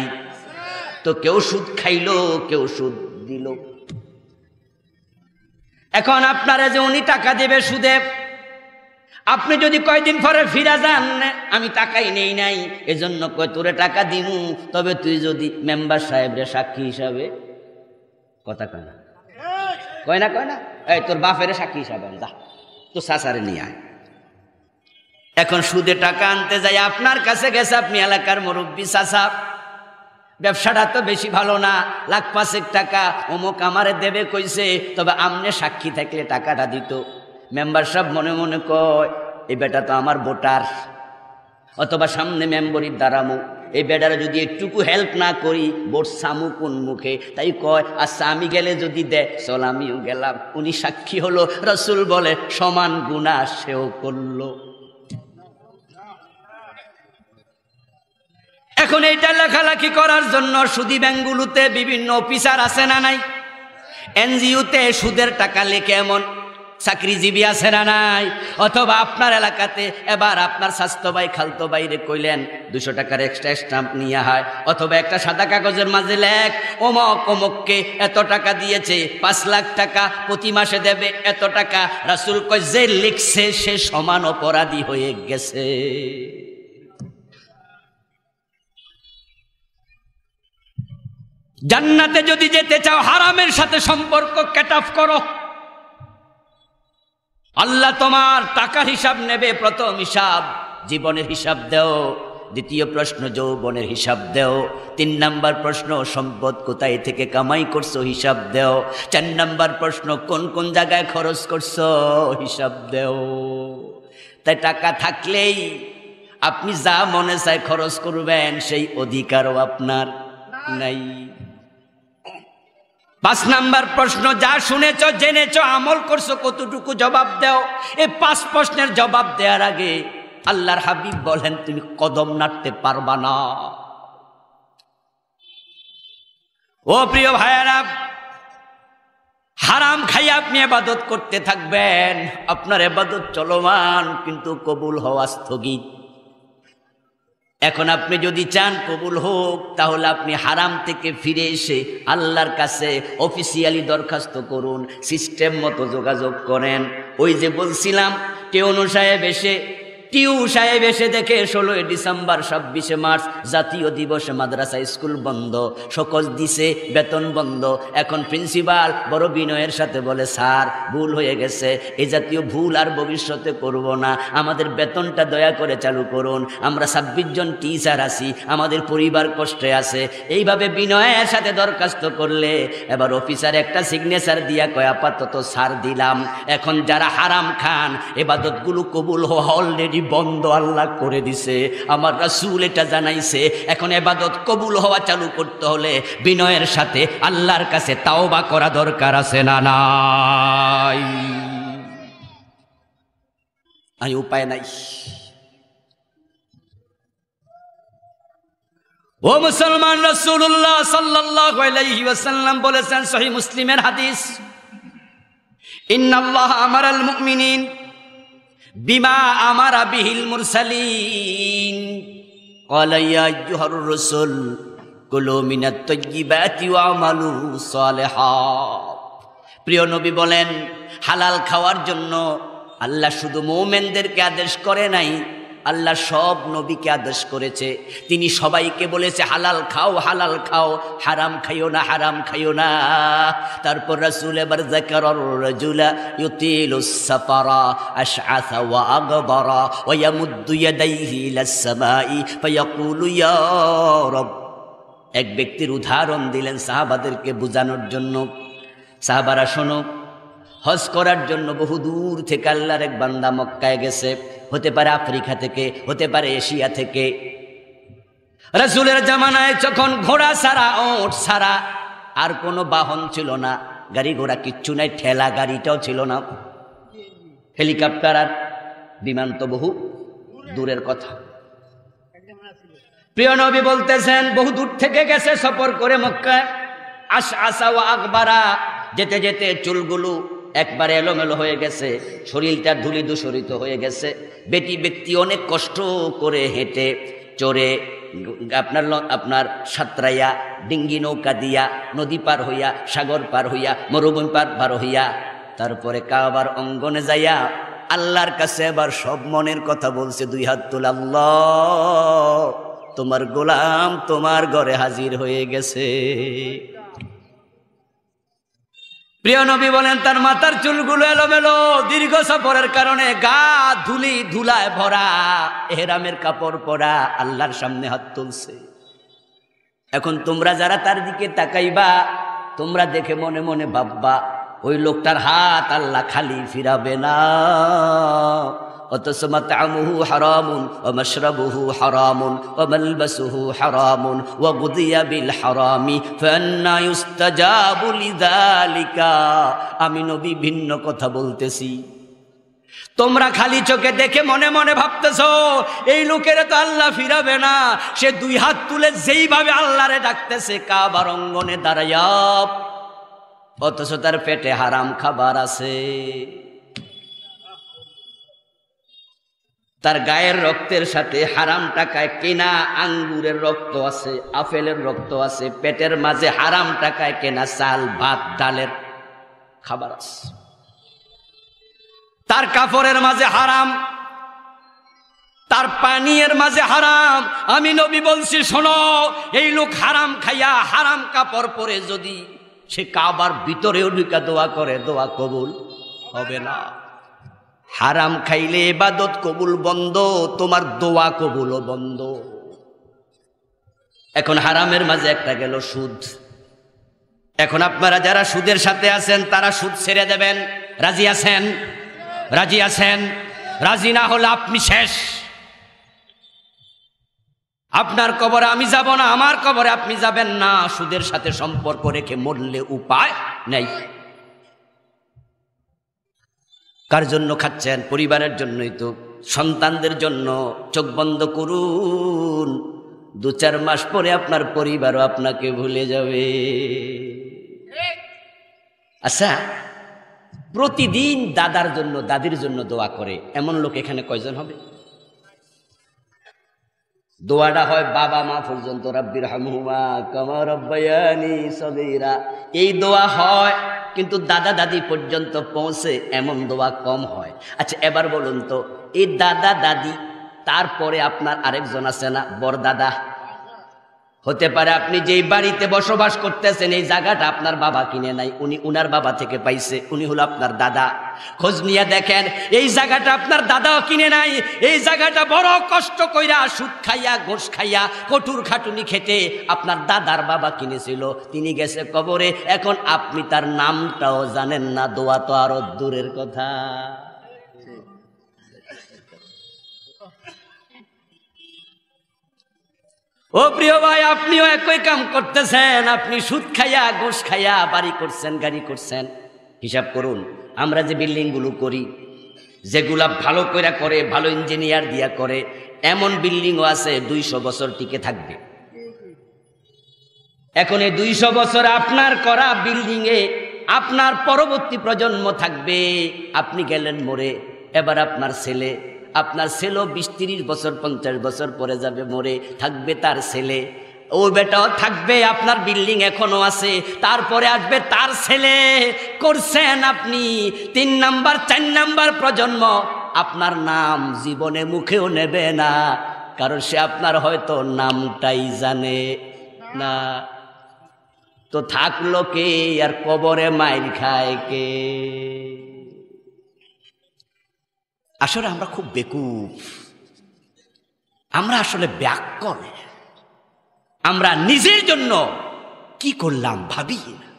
তো কেউ সুদ খাইলো, কেউ সুদ দিল। এখন আপনারা যে উনি টাকা দেবে সুদে, আপনি যদি কয়দিন পরে ফিরা যান, আমি টাকাই নেই নাই, এজন্য কয় তোরে টাকা দিমু, তবে তুই যদি মেম্বার সাহেবরে সাক্ষী হিসাবে, কথা কয় না, কয় না, কয় না, এই তোর বাপের সাক্ষী হিসাবে যা, তো চাচারে নিয়ে আয়। এখন সুদে টাকা আনতে যাই আপনার কাছে গেছে, আপনি এলাকার মুরব্বী চাচা, ব্যবসাটা তো বেশি ভালো না, 1,05,000 টাকা অমুক আমারে দেবে কইছে, তবে আমনে সাক্ষী থাকলে টাকাটা দিত। মেম্বার সাহেব মনে মনে কয় এই বেটা তো আমার ভোটার, অথবা সামনে মেম্বরির দাঁড়ামু, এই বেটারা যদি একটুকু হেল্প না করি ভোট সামু কোন মুখে, তাই কয় আচ্ছা আমি গেলে যদি দেয় চল আমিও গেলাম। উনি সাক্ষী হলো, রাসূল বলে সমান গুনাহ সেও করলো। এখন এইটা লেখালেখি করার জন্য সুদী ব্যাংকগুলোতে বিভিন্ন অফিসার আছে না নাই? এনজিওতে সুদের টাকা লিখে এমন চাকরিজীবী আছে না নাই? অথবা আপনার এলাকাতে এবার আপনার স্বাস্থ্য ভাই খালতো বাইরে কইলেন 200 টাকার এক্সট্রা স্ট্যাম্প নিয়ে হয়, অথবা একটা সাদা কাগজের মাঝে লেখ অমক অমককে এত টাকা দিয়েছে, 5 লাখ টাকা প্রতি মাসে দেবে এত টাকা। রাসূল কয় যে লিখছে সে সমান অপরাধী হয়ে গেছে। জান্নাতে যদি যেতে চাও হারামের সাথে সম্পর্ক কাট অফ করো। আল্লাহ তোমার টাকার হিসাব নেবে। প্রথম হিসাব জীবনের হিসাব দেও, দ্বিতীয় প্রশ্ন যৌবনের হিসাব দেও, 3 নাম্বার প্রশ্ন সম্পদ কোথায় থেকে কামাই করছো হিসাব দেও, 4 নাম্বার প্রশ্ন কোন কোন জায়গায় খরচ করছো হিসাব দেও। তাই টাকা থাকলেই আপনি যা মনে চায় খরচ করবেন সেই অধিকারও আপনার নাই। 5 নাম্বার প্রশ্ন যা শুনেছ জেনেছ আমল করছো কতটুকু জবাব দাও। এই 5 প্রশ্নের জবাব দেওয়ার আগে আল্লাহর হাবিব বলেন তুমি কদম নাড়তে পারবা না। ও প্রিয় ভাইয়েরা, হারাম খাই আপনি ইবাদত করতে থাকবেন, আপনার ইবাদত চলমান কিন্তু কবুল হওয়া স্থগিত। এখন আপনি যদি চান কবুল হোক তাহলে আপনি হারাম থেকে ফিরে এসে আল্লাহর কাছে অফিসিয়ালি দরখাস্ত করুন, সিস্টেম মতো যোগাযোগ করেন। ওই যে বলছিলাম টিউ সাহেব এসে দেখে 16 ডিসেম্বর 26 মার্চ জাতীয় দিবসে মাদ্রাসা স্কুল বন্ধ, শোকজ দিছে, বেতন বন্ধ। এখন প্রিন্সিপাল বড় বিনয়ের সাথে বলে স্যার ভুল হয়ে গেছে, এই জাতীয় ভুল আর ভবিষ্যতে করব না, আমাদের বেতনটা দয়া করে চালু করুন, আমরা 26 জন টিচার আছি, আমাদের পরিবার কষ্টে আছে। এইভাবে বিনয়ের সাথে দরখাস্ত করলে এবার অফিসার একটা সিগনেচার দিয়া কয় আপাতত ছাড় দিলাম। এখন যারা হারাম খান ইবাদতগুলো কবুল হওয়া অলরেডি বন্ধ আল্লাহ করে দিছে, আমার রাসূল এটা জানাইছে। এখন ইবাদত কবুল হওয়া চালু করতে হলে বিনয়ের সাথে আল্লাহর কাছে তাওবা করা দরকার আছে না নাই? আমি উপায় নাই। ও মুসলমান, রাসূলুল্লাহ সাল্লাল্লাহু আলাইহি ওয়াসাল্লাম বলেছেন, সহিহ মুসলিমের হাদিস, ইন্নাল্লাহ আমারাল মুমিনিন বিমা আমারা বিহিল মুরসালিন ক্বালা ইয়া আইয়ুহার রাসূল কুলু মিনাত তাইয়্যিবাতি ওয়া আমালু সালিহাত। প্রিয় নবী বলেন, হালাল খাওয়ার জন্য আল্লাহ শুধু মুমিনদেরকে আদেশ করে নাই, আল্লাহ সব নবীকে আদেশ করেছে। তিনি সবাইকে বলেছে হালাল খাও, হালাল খাও, হারাম খাইও না, হারাম খাইও না। তারপর রাসূল এবার যাকারার রাজুলা ইউতিলুস সাফারা আশআসা ওয়া আগবারা ওয়া ইয়ামুদ্দু ইয়াদাইহি ইলাস সামাই ফায়াকুলু ইয়া রাব। এক ব্যক্তির উদাহরণ দিলেন সাহাবাদেরকে বোঝানোর জন্য। সাহাবারা শোনো, হজ করার জন্য বহু দূর থেকে আল্লাহর এক বান্দা মক্কায় গেছে, হতে পারে আফ্রিকা থেকে, হতে পারে এশিয়া থেকে। রাসূলের জামানায় যখন ঘোড়া ছাড়া, ওট ছাড়া আর কোনো বাহন ছিল না, গাড়ি ঘোড়া কিচ্ছু নাই, ঠেলা গাড়িটাও ছিল না, হেলিকপ্টার আর বিমান তো বহু দূরের কথা। প্রিয় নবী বলতেছেন বহু দূর থেকে গেছে সফর করে মক্কায়, আশআসা ওয়া আকবারা, যেতে যেতে চুলগুলো একবারে এলোমেলো হয়ে গেছে, শরীরটা ধুলি দূষরিত হয়ে গেছে। ব্যক্তি অনেক কষ্ট করে হেঁটে চড়ে আপনার সাঁতরাইয়া, ডিঙ্গি নৌকা দিয়া, নদী পার হইয়া, সাগর পার হইয়া, মরুভূমি পার হইয়া, তারপরে কাবার অঙ্গনে যাইয়া আল্লাহর কাছে এবার সব মনের কথা বলছে। 2 হাত তুলে, আল্লাহ তোমার গোলাম তোমার ঘরে হাজির হয়ে গেছে। প্রিয় নবী বলেন, তার মাথার চুলগুলো এলোমেলো, দীর্ঘ সফরের কারণে গা ধুলায় ভরা, এহরামের কাপড় পরা, আল্লাহর সামনে হাত তুলছে। এখন তোমরা যারা তার দিকে তাকাইবা, তোমরা দেখে মনে মনে ভাববা ওই লোকটার হাত আল্লাহ খালি ফিরাবে না। অথচ মাতআমুহু হারামুন ওয়া মাশরাবুহু হারামুন ওয়া মালবাসুহু হারামুন ওয়া গুদিয়া বিল হারামি ফান্না ইউস্তাজাবু লিযালিকা। আমি নবী ভিন্ন কথা বলতেছি, তোমরা খালি চোখে দেখে মনে মনে ভাবতেছো এই লোকের তো আল্লাহ ফিরাবে না, সে দুই হাত তুলে যেইভাবে আল্লাহরে ডাকতেছে কাবার অঙ্গনে দাঁড়াইয়া, অথচ তার পেটে হারাম খাবার আছে। তার গায়ের রক্তের সাথে হারাম টাকায় কেনা আঙ্গুরের রক্ত আছে, আপেলের রক্ত আছে, পেটের মাঝে হারাম টাকায় কেনা চাল ভাত ডালের খাবার আছে, তার কাপড়ের মাঝে হারাম, তার পানীয়ের মাঝে হারাম। আমি নবী বলছি শোনো, এই লোক হারাম খাইয়া হারাম কাপড় পরে যদি সে কাবার ভিতরেও ঢুকা দোয়া করে, দোয়া কবুল হবে না। হারাম খাইলে ইবাদত কবুল বন্ধ, তোমার দোয়া কবুলও বন্ধ। এখন হারামের মাঝে একটা গেল সুদ। এখন আপনারা যারা সুদের সাথে আছেন তারা সুদ ছেড়ে দেবেন, রাজি আছেন? রাজি আছেন? রাজি না হলে আপনি শেষ। আপনার কবরে আমি যাব না, আমার কবরে আপনি যাবেন না। সুদের সাথে সম্পর্ক রেখে মরলে উপায় নেই। কার জন্য খাচ্ছেন? পরিবারের জন্যই তো, সন্তানদের জন্য। চোখ বন্ধ করুন, 2-4 মাস পরে আপনার পরিবারও আপনাকে ভুলে যাবে। আচ্ছা, প্রতিদিন দাদার জন্য দাদির জন্য দোয়া করে এমন লোক এখানে কয়জন হবে? দোয়াটা হয় বাবা মা পর্যন্ত, রাব্বির হামহুমা কামা রাব্বায়ানি সগীরা, এই দোয়া হয়। কিন্তু দাদা দাদি পর্যন্ত পৌঁছে এমন দোয়া কম হয়। আচ্ছা এবার বলুন তো, এই দাদা দাদি তারপরে আপনার আরেকজন আছে না, বড়দাদা? হতে পারে আপনি যেই বাড়িতে বসবাস করতেছেন এই জায়গাটা আপনার বাবা কিনে নাই, উনি উনার বাবা থেকে পাইছে, উনি হলো আপনার দাদা। খোঁজ নিয়ে দেখেন এই জায়গাটা আপনার দাদাও কিনে নাই, এই জায়গাটা বড় কষ্ট কইরা সুদ খাইয়া ঘোষ খাইয়া কঠোর খাটুনি খেতে আপনার দাদার বাবা কিনেছিল। তিনি গেছে কবরে, এখন আপনি তার নামটাও জানেন না, দোয়া তো আরো দূরের কথা। ও প্রিয় ভাই, আপনিও একই কাম করতেছেন। আপনি সুদ খাইয়া ঘুষ খাইয়া বাড়ি করছেন, গাড়ি করছেন। হিসাব করুন, আমরা যে বিল্ডিং গুলো করি, যেগুলা ভালো করে করে, ভালো ইঞ্জিনিয়ার দিয়া করে, এমন বিল্ডিংও আছে 200 বছর টিকে থাকবে। এখন এই 200 বছর আপনার করা বিল্ডিং এ আপনার পরবর্তী প্রজন্ম থাকবে। আপনি গেলেন মরে, এবার আপনার ছেলেও 20-30 বছর 50 বছর পরে যাবে মরে, থাকবে তার ছেলে, ও বেটাও থাকবে। আপনার বিল্ডিং এখনো আছে, তারপরে আসবে তার ছেলে। করছেন আপনি 3 নাম্বার 4 নাম্বার প্রজন্ম। আপনার নাম জীবনে মুখেও নেবে না, কারণ সে আপনার হয়তো নামটাই জানে না। তো থাকলো কে আর কবরে মাইর খায় কে? আসলে আমরা খুব বেকুফ, আমরা আসলে ব্যাককল। আমরা নিজের জন্য কি করলাম ভাবি না।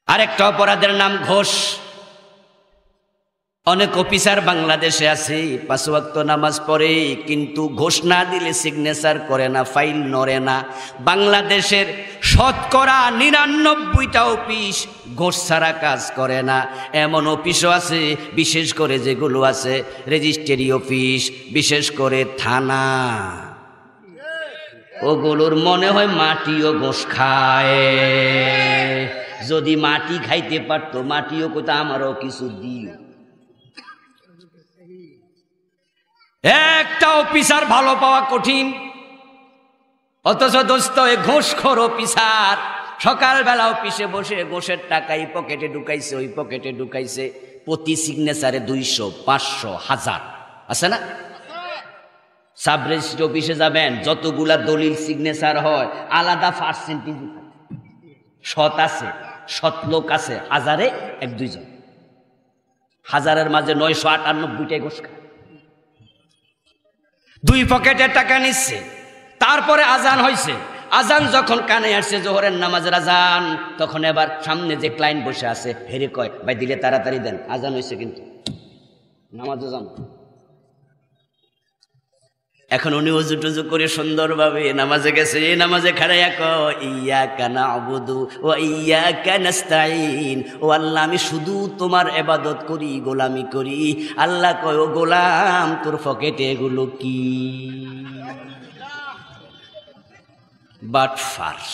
আরেকটা অপরাধের নাম ঘোষ। অনেক অফিসার বাংলাদেশে আছে, 5 ওয়াক্ত নামাজ পড়ে, কিন্তু ঘোষ না দিলে সিগনেচার করে না, ফাইল নড়ে না। বাংলাদেশের 99% অফিস ঘোষ ছাড়া কাজ করে না। এমন অফিসও আছে, বিশেষ করে যেগুলো আছে রেজিস্ট্রি অফিস, বিশেষ করে থানা, ওগুলোর মনে হয় মাটিও ঘোষ খায়। যদি মাটি খাইতে পারতো, মাটিও কোথা আমারও কিছু দিও। একটা অফিসার ভালো পাওয়া কঠিন, অথচ দোস্ত এ ঘুষখোর অফিসার সকালবেলা অফিসে বসে ঘোষের টাকা এই পকেটে ঢুকাইছে, ওই পকেটে ঢুকাইছে। প্রতি সিগনেচারে 200, 500, 1000 আছে না? সাব রেজিস্ট্রি অফিসে যাবেন, যতগুলা দলিল সিগনেচার হয় আলাদা পার্সেন্টেজ। সৎ আছে, সৎ লোক আছে 1000-এ 1-2 জন। 1000-এর মাঝে 998টাই ঘোষ খায়। 2 পকেটের টাকা নিচ্ছে। তারপরে আজান হয়েছে, আজান যখন কানে আসছে, জোহরের নামাজের আজান, তখন এবার সামনে যে ক্লায়েন্ট বসে আছে হেরে কয়, ভাই দিলে তাড়াতাড়ি দেন, আজান হয়েছে কিন্তু নামাজও যান। এখন উনি উজু টুজু করে সুন্দরভাবে নামাজে গেছে, নামাজে খাড়াইয়া কয় ইয়াকা না'বুদু ওয়া ইয়াকা নাস্তাঈন, ও আল্লাহ আমি শুধু তোমার ইবাদত করি, গোলামি করি। আল্লাহ কয় ও গোলাম তোর পকেটে এগুলো কি? বাট ফার্স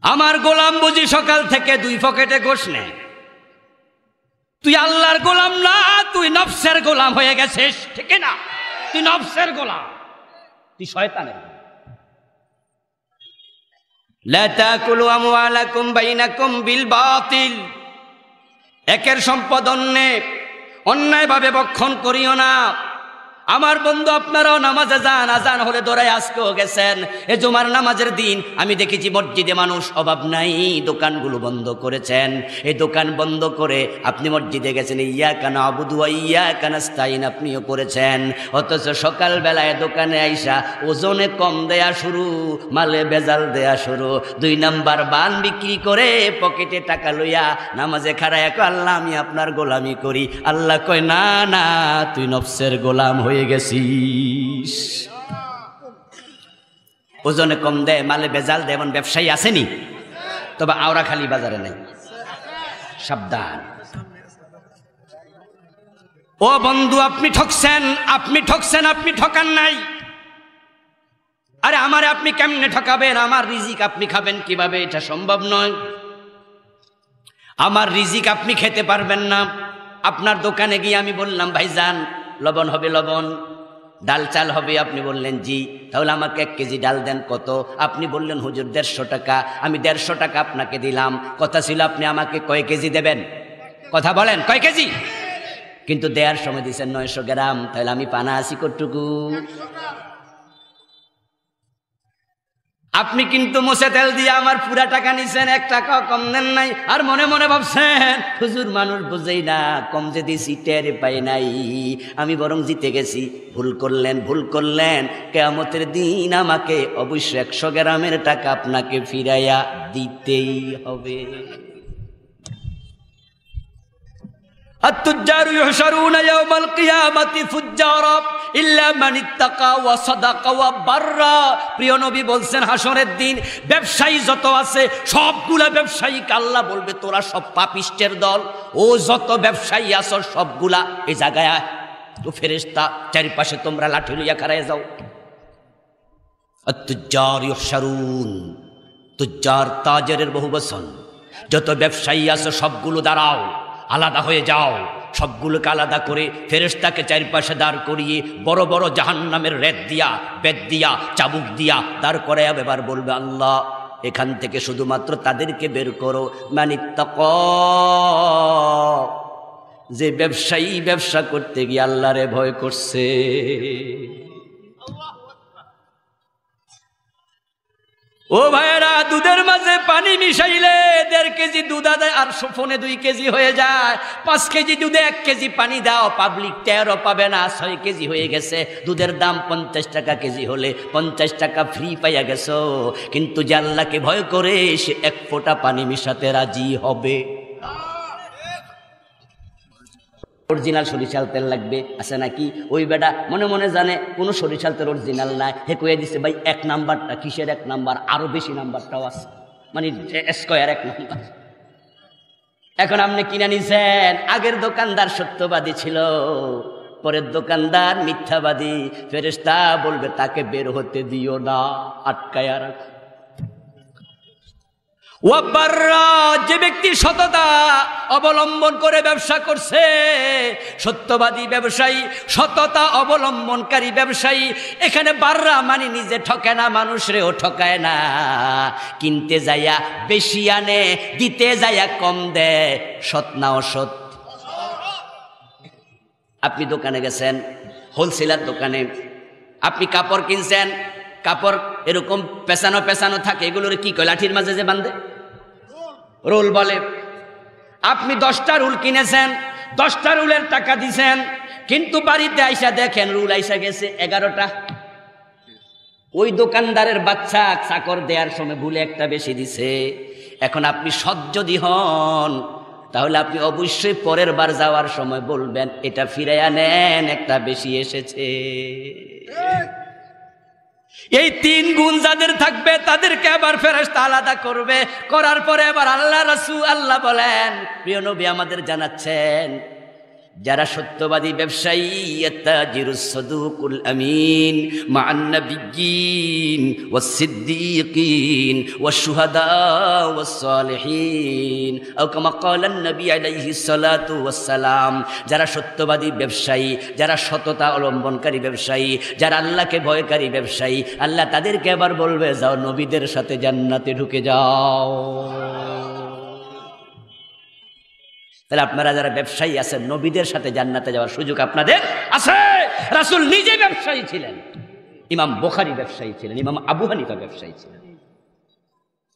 আমার গোলাম বুঝি সকাল থেকে 2 পকেটে গোশ নেয়। তুই আল্লাহর গোলাম না, তুই নফসের গোলাম হয়ে গেছিস, ঠিক না? তুই নফসের গোলাম, তুই শয়তানের গোলাম। লা তাকুলু আমওয়ালাকুম বাইনাকুম বিল বাতিল, একের সম্পদ অন্যায়ভাবে ভক্ষণ করিও না। আমার বন্ধু আপনারাও নামাজে যান, আজান হলে দৌড়ায় আজকেও গেছেন। এ জুমার নামাজের দিন আমি দেখেছি মসজিদে মানুষ অভাব নাই, দোকানগুলো বন্ধ করেছেন। এই দোকান বন্ধ করে আপনি মসজিদে গেছেন, ইয়াকা না'বুদু ওয়া ইয়াকা নাস্তাঈন আপনিও করেছেন। অথচ সকালবেলায় দোকানে আইসা ওজনে কম দেয়া শুরু, মালে ভেজাল দেয়া শুরু, 2 নাম্বার বান বিক্রি করে পকেটে টাকা লইয়া নামাজে খাড়ায় কয় আল্লাহ আমি আপনার গোলামি করি। আল্লাহ কয় না না, তুই নফসের গোলাম হয়ে গেছিস। ওজনে কম দেয়, মালে ভেজাল দেয়, এমন ব্যবসায়ী আসেনি? তবে আওরা খালি বাজারে নেই, সাবধান। ও বন্ধু আপনি ঠকছেন, আপনি ঠকছেন, আপনি ঠকান নাই। আরে আমারে আপনি কেমনে ঠকাবেন? আমার রিজিক আপনি খাবেন কিভাবে? এটা সম্ভব নয়। আমার রিজিক আপনি খেতে পারবেন না। আপনার দোকানে গিয়ে আমি বললাম ভাইজান লবণ হবে, লবণ, ডাল চাল হবে, আপনি বললেন জি, তাহলে আমাকে 1 কেজি ডাল দেন। কত? আপনি বললেন হুজুর 150 টাকা। আমি 150 টাকা আপনাকে দিলাম। কথা ছিল আপনি আমাকে কয় কেজি দেবেন? কথা বলেন, কয় কেজি? কিন্তু দেওয়ার সময় দিচ্ছেন 900 গ্রাম, তাহলে আমি পানা আছি কতটুকু? আপনি কিন্তু মোছে তেল দিয়ে আমার পুরা টাকা নিছেন, 1 টাকাও কম দেন নাই। আর মনে মনে ভাবছেন হুজুর মানুষ বুঝেই না, কম যে দিছি টের পাই নাই, আমি বরং জিতে গেছি। ভুল করলেন, ভুল করলেন। কিয়ামতের দিন আমাকে অবশ্য 100 গ্রামের টাকা আপনাকে ফিরাইয়া দিতেই হবে। আত-তুজ্জারু ইউহশারুনা ইয়াওমাল কিয়ামাতি ফুজ্জারা ইল্লা মান ইত্তাকা ওয়া সাদাকা ওয়া বাররা। প্রিয় নবী বলছেন হাসরের দিন ব্যবসায়ী যত আছে সবগুলা ব্যবসায়ীকে আল্লাহ বলবে তোরা সব পাপিষ্টের দল। ও যত ব্যবসায়ী আছো সবগুলা এই জায়গায় আয়। তো ফেরেশতা চারিপাশে তোমরা লাঠি লইয়া খাড়ায় যাও। আত-তুজ্জার ইউহশারুন, তুজ্জার তাজেরের বহুবচন। যত ব্যবসায়ী আছো সবগুলো দাঁড়াও, আলাদা হয়ে যাও। সবগুলোকে আলাদা করে ফেরেশতাকে চারপাশে দাঁড় করিয়ে বড় বড় জাহান্নামের রেত দিয়া, বেত দিয়া, চাবুক দিয়া দাঁড় করাইয়া এবার বলবে আল্লাহ এখান থেকে শুধুমাত্র তাদেরকে বের করো মানিত্তাকা, যে ব্যবসায়ী ব্যবসা করতে গিয়ে আল্লাহরে ভয় করছে। ও ভাইয়েরা, দুধের মাঝে পানি মিশাইলে 1.5 কেজি দুধ আদায় আর ফোনে 2 কেজি হয়ে যায়। 5 কেজি দুধে 1 কেজি পানি দাও, পাবলিক 13 পাবে না, 6 কেজি হয়ে গেছে। দুধের দাম 50 টাকা কেজি হলে 50 টাকা ফ্রি পাইয়া গেছো। কিন্তু যে আল্লাহকে ভয় করে সে 1 ফোঁটা পানি মিশাতে রাজি হবে। অরিজিনাল সরিষার তেল লাগবে আছে নাকি? ওই বেটা মনে মনে জানে কোনো সরিষার তেল অরিজিনাল নাই, হে কয়ে দিচ্ছে ভাই 1 নাম্বারটা। কিসের 1 নাম্বার? আরো বেশি নাম্বারটাও আছে, মানে স্কয়ার 1 নাম্বার। এখন আপনি কিনে নিছেন, আগের দোকানদার সত্যবাদী ছিল, পরের দোকানদার মিথ্যাবাদী। ফেরেশতা বলবে তাকে বের হতে দিও না, আটকায়া রাখো। ওয়াবাররা, যে ব্যক্তি সততা অবলম্বন করে ব্যবসা করছে, সত্যবাদী ব্যবসায়ী, সততা অবলম্বনকারী ব্যবসায়ী। এখানে বাররা মানে নিজে ঠকে না, মানুষরেও ঠকায় না। কিনতে যাইয়া বেশি আনে, দিতে যাইয়া কম দেয়। সৎ না অসৎ? আপনি দোকানে গেছেন, হোলসেলার দোকানে, আপনি কাপড় কিনছেন, কাপড় এরকম পেছানো পেছানো থাকে, এগুলোর কি কয়? লাঠির মাঝে যে বাঁধে রোল বলে। আপনি 10টা রুল কিনেছেন, 10টা রুলের টাকা দিছেন, কিন্তু বাড়িতে আইসা দেখেন রুল আইসা গেছে 11টা। ওই দোকানদারের বাচ্চা চাকর দেওয়ার সময় ভুলে একটা বেশি দিছে। এখন আপনি সৎ যদি হন তাহলে আপনি অবশ্যই পরের বার যাওয়ার সময় বলবেন এটা ফিরাইয়া নেন, একটা বেশি এসেছে। এই 3 গুণ যাদের থাকবে তাদেরকে আবার ফেরেশতা আলাদা করবে, করার পরে আবার আল্লাহ রাসূল আল্লাহ বলেন, প্রিয় নবী আমাদের জানাচ্ছেন, যারা সত্যবাদী ব্যবসায়ী ইয়াতাজিরুস সাদুকুল আমিন মা'আন নাবিয়্যিন ওয়াস সিদ্দীকিন ওয়াস শুহাদা ওয়াস সালিহিন আও কামা ক্বালা নবী আলাইহিস সালাতু ওয়াস সালাম। যারা সত্যবাদী ব্যবসায়ী, যারা সততা অবলম্বনকারী ব্যবসায়ী, যারা আল্লাহকে ভয়কারী ব্যবসায়ী, আল্লাহ তাদেরকে আবার বলবে যাও নবীদের সাথে জান্নাতে ঢুকে যাও। তাহলে আপনারা যারা ব্যবসায়ী আছেন, নবীদের সাথে জান্নাতে যাওয়ার সুযোগ আপনাদের আছে। রাসূল নিজে ব্যবসায়ী ছিলেন, ইমাম বুখারী ব্যবসায়ী ছিলেন, ইমাম আবু হানিফা ব্যবসায়ী ছিলেন।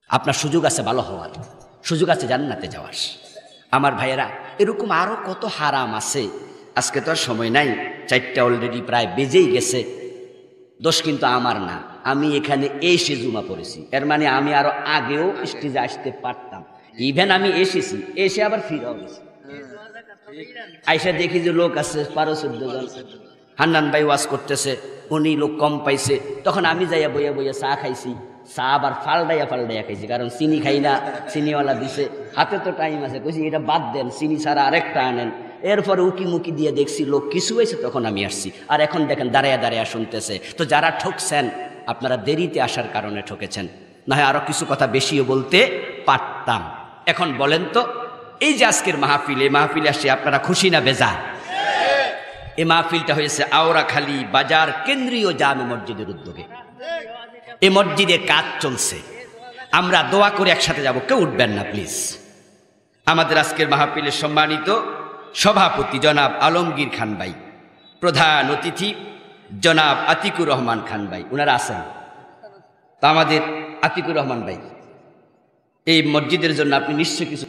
আপনার সুযোগ আছে ভালো হওয়ার, সুযোগ আছে জান্নাতে যাওয়ার। আমার ভাইয়েরা, এরকম আরো কত হারাম আছে, আজকে তো আর সময় নাই, 4টা অলরেডি প্রায় বেজেই গেছে। দোষ কিন্তু আমার না, আমি এখানে এসে জুমা পড়েছি, এর মানে আমি আরো আগেও স্টেজে আসতে পারতাম। ইভেন আমি এসেছি, এসে আবার ফিরেও গেছি। আইসা দেখি যে লোক আছে 12-14 জন, হান্নান ভাই ওয়াজ করতেছে, উনি লোক কম পাইছে, তখন আমি যাইয়া বইয়া বইয়া চা খাইছি। চা আবার ফালডাইয়া খাইছি, কারণ চিনি খাই না, চিনিওয়ালা দিছে, হাতে তো টাইম আছে, কইছি এটা বাদ দেন, চিনি ছাড়া আরেকটা আনেন। এরপরে উকি মুকি দিয়ে দেখছি লোক কিছু হয়েছে, তখন আমি আসছি। আর এখন দেখেন দাঁড়াইয়া দাঁড়াইয়া শুনতেছে। তো যারা ঠকছেন, আপনারা দেরিতে আসার কারণে ঠকেছেন, না হয় আরো কিছু কথা বেশিও বলতে পারতাম। এখন বলেন তো, এই যে আজকের মাহফিল, এই মাহফিলে আসছে আপনারা খুশি না বেজার? এই মাহফিলটা হয়েছে আওরাখালী বাজার কেন্দ্রীয় জামে মসজিদের উদ্যোগে। এই মসজিদে কাজ চলছে, আমরা দোয়া করে একসাথে যাব, কেউ উঠবেন না প্লিজ। আমাদের আজকের মাহফিলের সম্মানিত সভাপতি জনাব আলমগীর খান ভাই, প্রধান অতিথি জনাব আতিকুর রহমান খান ভাই, ওনারা আছেন। তা আমাদের আতিকুর রহমান ভাই, এই মসজিদের জন্য আপনি নিশ্চয় কিছু